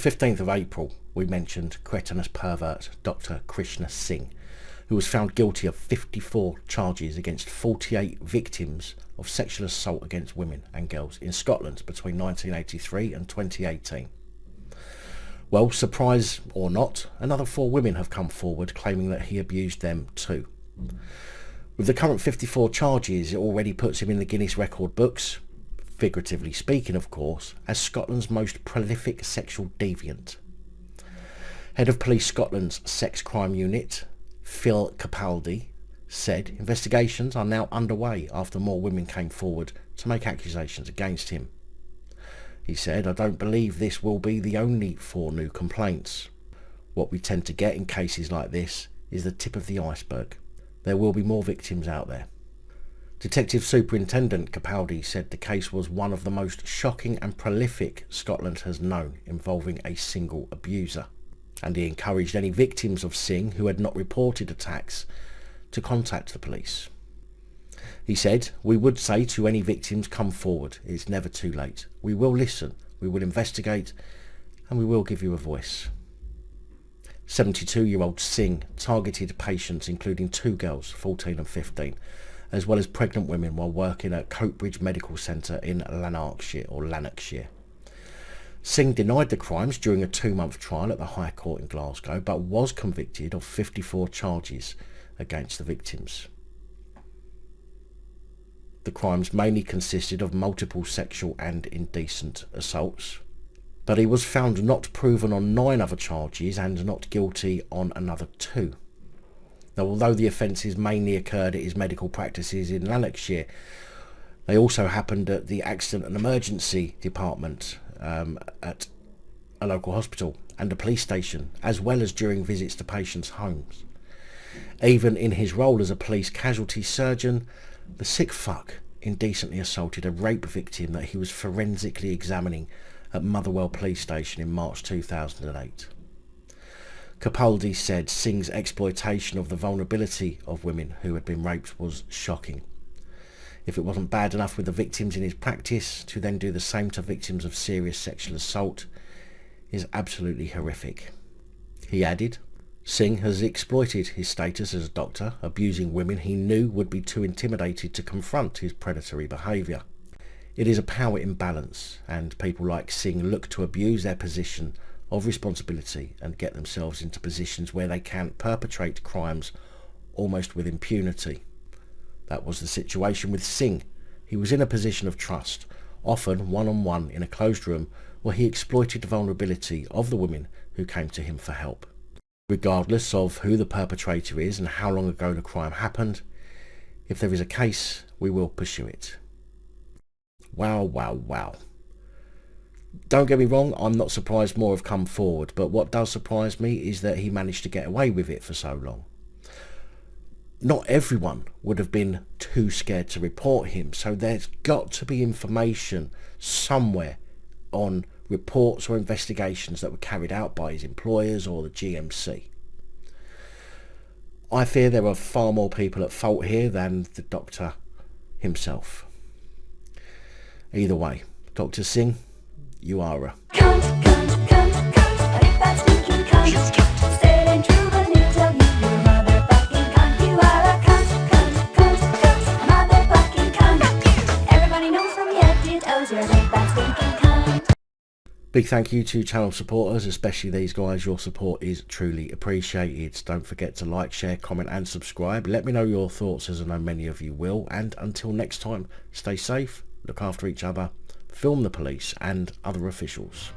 15th of April, we mentioned cretinous pervert Dr Krishna Singh, who was found guilty of 54 charges against 48 victims of sexual assault against women and girls in Scotland between 1983 and 2018. Well, surprise or not, another 4 women have come forward claiming that he abused them too. With the current 54 charges, it already puts him in the Guinness record books, figuratively speaking of course, as Scotland's most prolific sexual deviant. Head of Police Scotland's Sex Crime Unit, Fil Capaldi, said investigations are now underway after more women came forward to make accusations against him. He said, "I don't believe this will be the only 4 new complaints. What we tend to get in cases like this is the tip of the iceberg. There will be more victims out there." Detective Superintendent Capaldi said the case was one of the most shocking and prolific Scotland has known involving a single abuser, and he encouraged any victims of Singh who had not reported attacks to contact the police. He said, "We would say to any victims, come forward, it's never too late. We will listen, we will investigate, and we will give you a voice." 72-year-old Singh targeted patients including 2 girls, 14 and 15, as well as pregnant women while working at Coatbridge Medical Centre in Lanarkshire. Singh denied the crimes during a 2-month trial at the High Court in Glasgow, but was convicted of 54 charges against the victims. The crimes mainly consisted of multiple sexual and indecent assaults, but he was found not proven on 9 other charges and not guilty on another 2. Now, although the offences mainly occurred at his medical practices in Lanarkshire, they also happened at the Accident and Emergency Department at a local hospital and a police station, as well as during visits to patients' homes. Even in his role as a police casualty surgeon, the sick fuck indecently assaulted a rape victim that he was forensically examining at Motherwell Police Station in March 2008. Capaldi said Singh's exploitation of the vulnerability of women who had been raped was shocking. If it wasn't bad enough with the victims in his practice, to then do the same to victims of serious sexual assault is absolutely horrific. He added, Singh has exploited his status as a doctor, abusing women he knew would be too intimidated to confront his predatory behaviour. It is a power imbalance, and people like Singh look to abuse their position of responsibility and get themselves into positions where they can perpetrate crimes almost with impunity. That was the situation with Singh. He was in a position of trust, often one-on-one in a closed room, where he exploited the vulnerability of the women who came to him for help. Regardless of who the perpetrator is and how long ago the crime happened, if there is a case, we will pursue it. Wow, wow, wow. Don't get me wrong, I'm not surprised more have come forward, but what does surprise me is that he managed to get away with it for so long. Not everyone would have been too scared to report him, so there's got to be information somewhere on reports or investigations that were carried out by his employers or the GMC. I fear there are far more people at fault here than the doctor himself. Either way, Dr. Singh, you are a cunt, cunt, cunt, cunt, a big bad stinking cunt. Said ain't true, but he'll tell you you're a motherfucking cunt. You are a cunt, cunt, cunt, cunt, a motherfucking cunt. Everybody knows from your head to your toes you're a big bad stinking cunt. Big thank you to channel supporters, especially these guys. Your support is truly appreciated. Don't forget to like, share, comment and subscribe. Let me know your thoughts, as I know many of you will. And until next time, stay safe, look after each other, film the police and other officials.